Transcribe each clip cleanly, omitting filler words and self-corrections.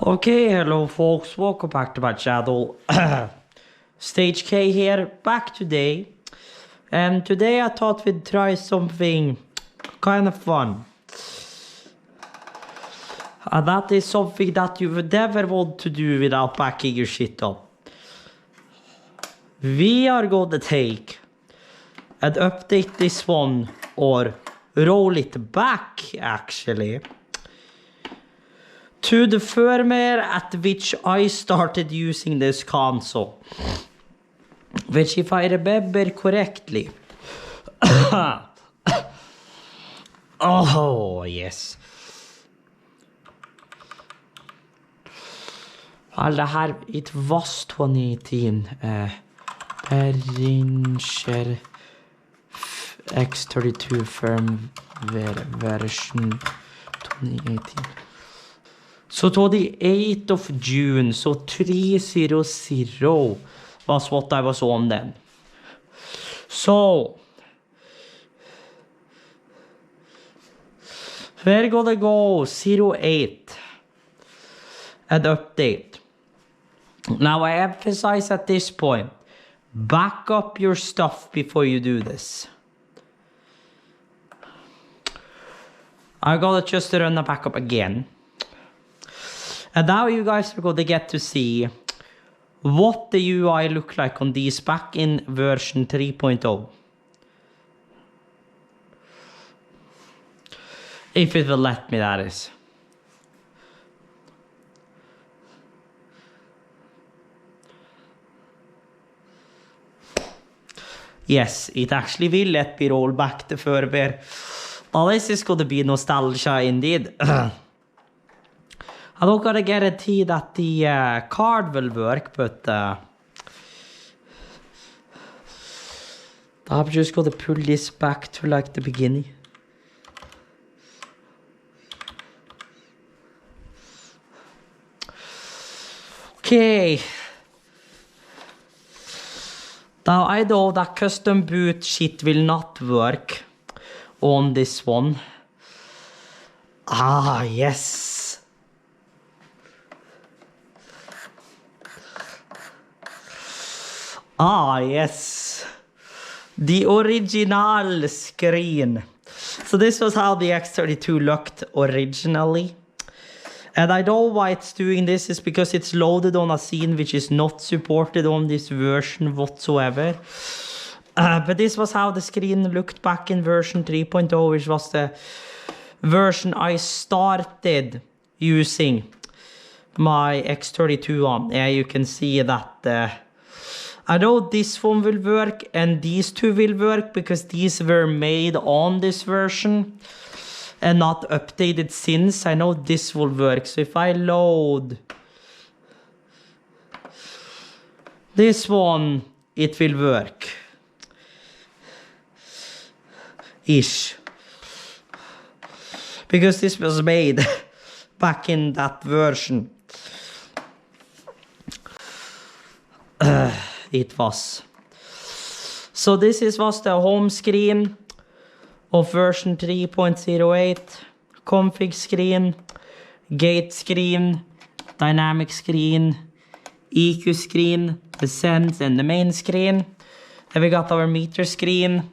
Okay, hello folks, welcome back to my channel. Stage K here, back today. And today I thought we'd try something kind of fun. And that is something that you would never want to do without backing your shit up. We are gonna take and update this one, or roll it back actually, to the firmware at which I started using this console. Which, if I remember correctly... oh, yes. Well, det här, it was 2018. Behringer X32 firmware version 2018. So 28th of June, so 300 was what I was on then. So we're gonna go 08 and update. Now I emphasize at this point, back up your stuff before you do this. I'm gonna just run the backup again. And now you guys are going to get to see what the UI look like on these back in version 3.0. If it will let me, that is. Yes, it actually will let me roll back the firmware. Well, this is going to be nostalgia indeed. I'm not gonna guarantee that the card will work, but I'm just gonna pull this back to like the beginning. Okay. Now I know that custom boot shit will not work on this one. Ah, yes. Ah, yes. The original screen. So this was how the X32 looked originally. And I know why it's doing this is because it's loaded on a scene which is not supported on this version whatsoever. But this was how the screen looked back in version 3.0, which was the version I started using my X32 on. Yeah, you can see that... I know this one will work and these two will work because these were made on this version and not updated since. I know this will work. So if I load this one, it will work. Ish. Because this was made back in that version. It was. So this was the home screen of version 3.08, config screen, gate screen, dynamic screen, EQ screen, the send and the main screen. Then we got our meter screen,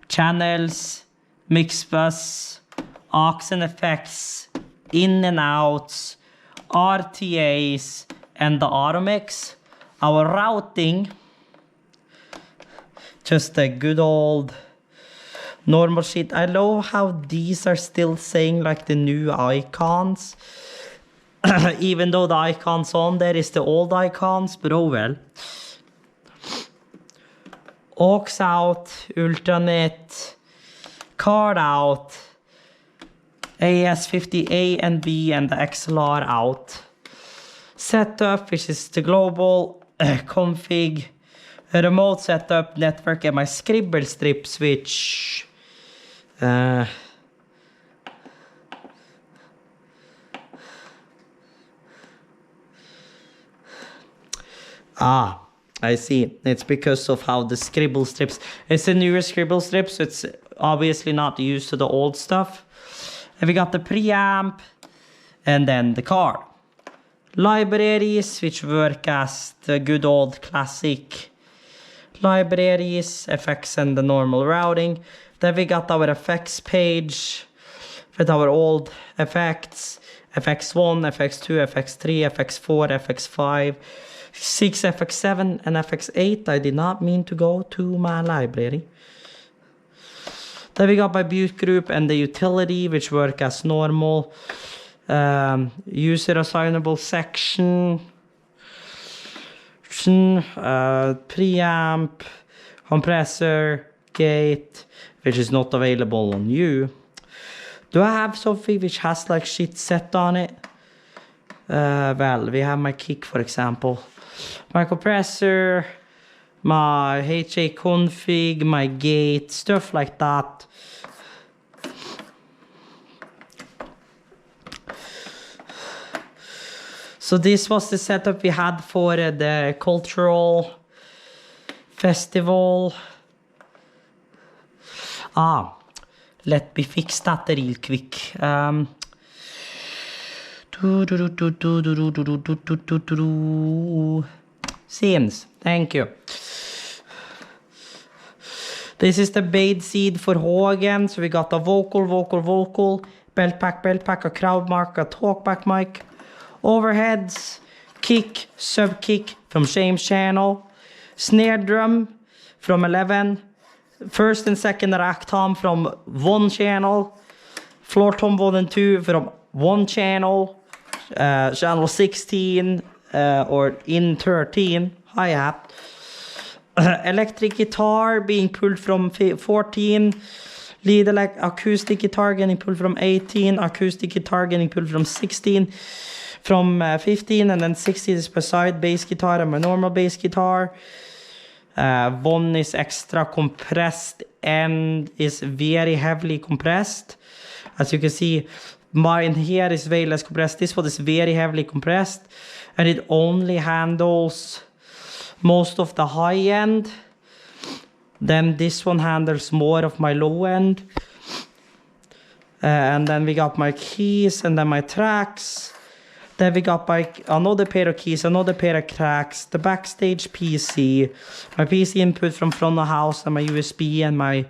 channels, mix bus, aux and effects, in and outs, RTAs, and the auto mix. Our routing, just a good old normal shit. I love how these are still saying like the new icons. Even though the icons on there is the old icons, but oh well. Aux out, Ultranet, card out, AS50A and B and the XLR out. Setup, which is the global. Config, remote setup, network, and my scribble strip switch. I see. It's because of how the scribble strips. It's a newer scribble strip, so it's obviously not used to the old stuff. And we got the preamp and then the card. libraries, which work as the good old classic libraries, effects and the normal routing. Then we got our effects page with our old effects, FX1, FX2, FX3, FX4, FX5, 6, FX7 and FX8. I did not mean to go to my library. Then we got my boot group and the utility, which work as normal. User assignable section, preamp, compressor, gate, which is not available on you. Do I have something which has like shit set on it? Well, we have my kick, for example. My compressor, my HA config, my gate, stuff like that. So this was the setup we had for the cultural festival. Let me fix that real quick. Scenes, thank you. This is the bait seed for Hagen. So we got a vocal, belt pack, a crowd mark, a talkback mic, overheads, kick, sub kick from Shame's channel, snare drum from 11, first and second rack tom from one channel, floor tom 1 and 2 from one channel, channel 16 or in 13, hi-hat, electric guitar being pulled from 14, lead acoustic guitar getting pulled from 18, acoustic guitar getting pulled from 16, from 15, and then 16 is beside bass guitar and my normal bass guitar. One is extra compressed and is very heavily compressed. As you can see, mine here is way less compressed. This one is very heavily compressed and it only handles most of the high end. Then this one handles more of my low end. And then we got my keys and then my tracks. Then we got another pair of keys, another pair of tracks, the backstage PC, my PC input from front of house and my USB and my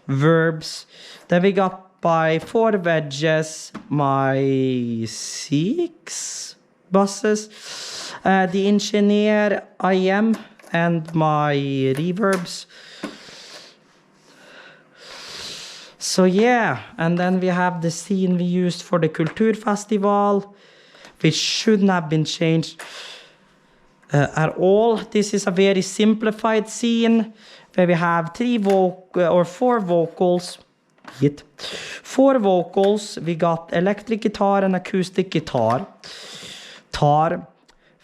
verbs. Then we got my 4 wedges, my 6 buses, the engineer IM and my reverbs. So yeah, and then we have the scene we used for the Kulturfestival, which shouldn't have been changed at all. This is a very simplified scene where we have 4 vocals. 4 vocals. We got electric guitar and acoustic guitar.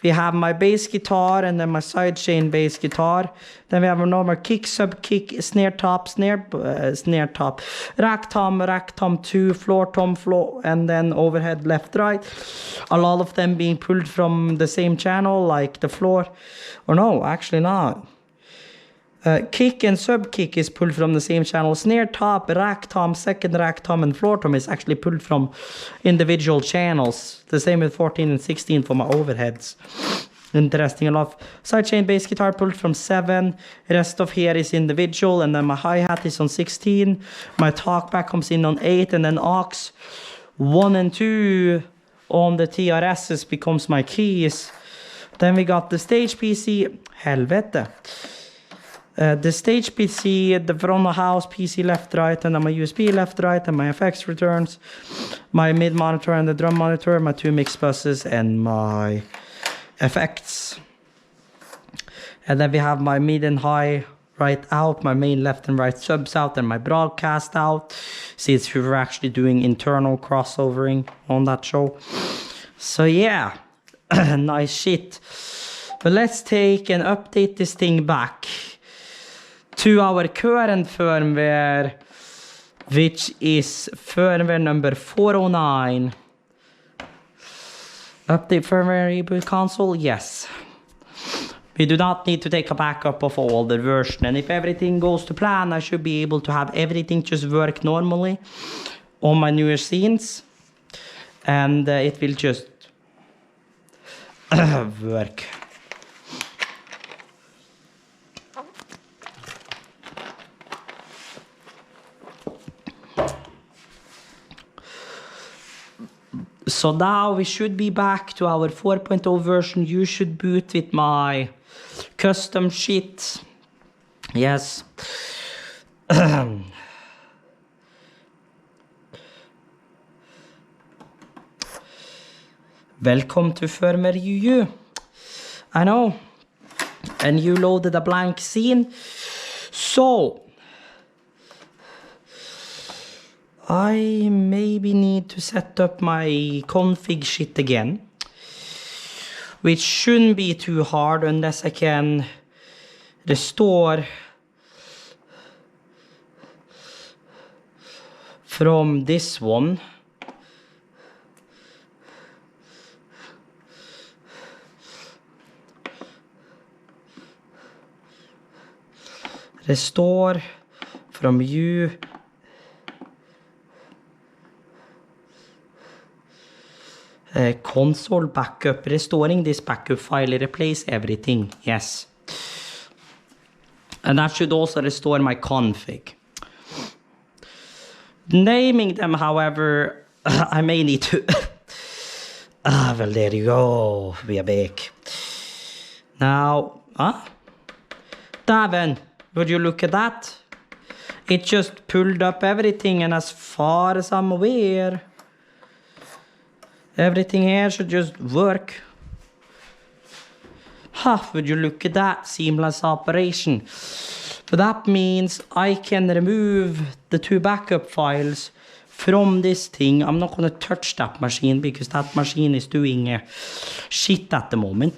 We have my bass guitar and then my sidechain bass guitar. Then we have a normal kick, sub kick, snare top, rack tom 2, floor tom, and then overhead left, right. A lot of them being pulled from the same channel, like the floor. Or no, actually not. Kick and sub kick is pulled from the same channel. Snare top, rack tom, second rack tom, and floor tom is actually pulled from individual channels. The same with 14 and 16 for my overheads. Interesting enough. Sidechain bass guitar pulled from 7. Rest of here is individual, and then my hi-hat is on 16. My talkback comes in on 8, and then aux 1 and 2 on the TRSs becomes my keys. Then we got the stage PC. Helvete. The stage PC, the front of house PC left, right, and then my USB left, right, and my FX returns, my mid monitor and the drum monitor, my 2 mix buses, and my effects. And then we have my mid and high right out, my main left and right subs out, and my broadcast out. Since we were actually doing internal crossovering on that show. So yeah, nice shit. But let's take and update this thing back to our current firmware, which is firmware number 409. Update firmware reboot console, yes. We do not need to take a backup of all the version, and if everything goes to plan, I should be able to have everything just work normally on my newer scenes, and it will just work. So now we should be back to our 4.0 version. You should boot with my custom shit. Yes. Welcome to firmware UU. I know. And you loaded a blank scene. So I maybe need to set up my config shit again, which shouldn't be too hard unless I can restore from this one. Restore from you. Console backup. Restoring this backup file, replace everything. Yes. And that should also restore my config. Naming them, however, I may need to... well, there you go. We are back. Now, Davin, would you look at that? It just pulled up everything, and as far as I'm aware, everything here should just work. Would you look at that? Seamless operation. But that means I can remove the 2 backup files from this thing. I'm not going to touch that machine because that machine is doing shit at the moment.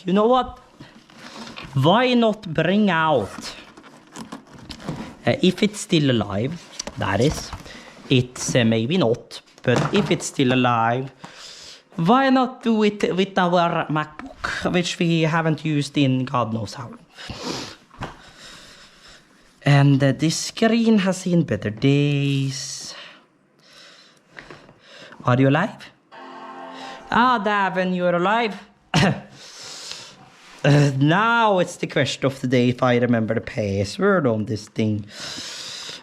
You know what? Why not bring out, if it's still alive, that is, it's maybe not, but if it's still alive, why not do it with our MacBook, which we haven't used in God knows how long. And this screen has seen better days. Are you alive? Davin, you're alive. Now it's the question of the day if I remember the password on this thing.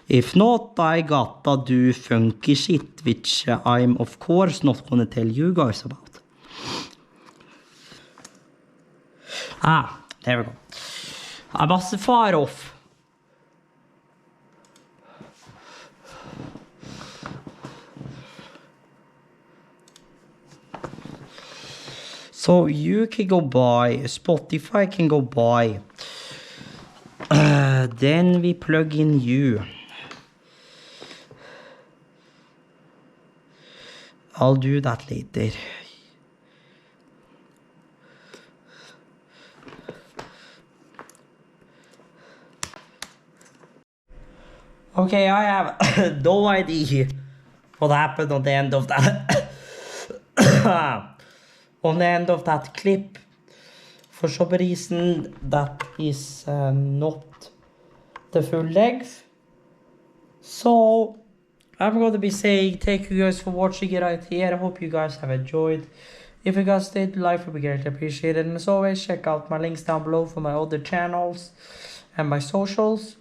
If not, I gotta do funky shit, which I'm of course not gonna tell you guys about. There we go. I must fire off. So you can go by, Spotify can go by. Then we plug in you. I'll do that later. Okay, I have no idea what happened on the end of that. On the end of that clip. For some reason that is not the full length. So I'm going to be saying thank you guys for watching it right here. I hope you guys have enjoyed. If you guys did, like would be greatly appreciated. And as always, check out my links down below for my other channels and my socials.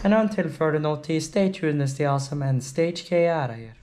And until further notice, stay tuned and stay awesome, and Stage K out of here.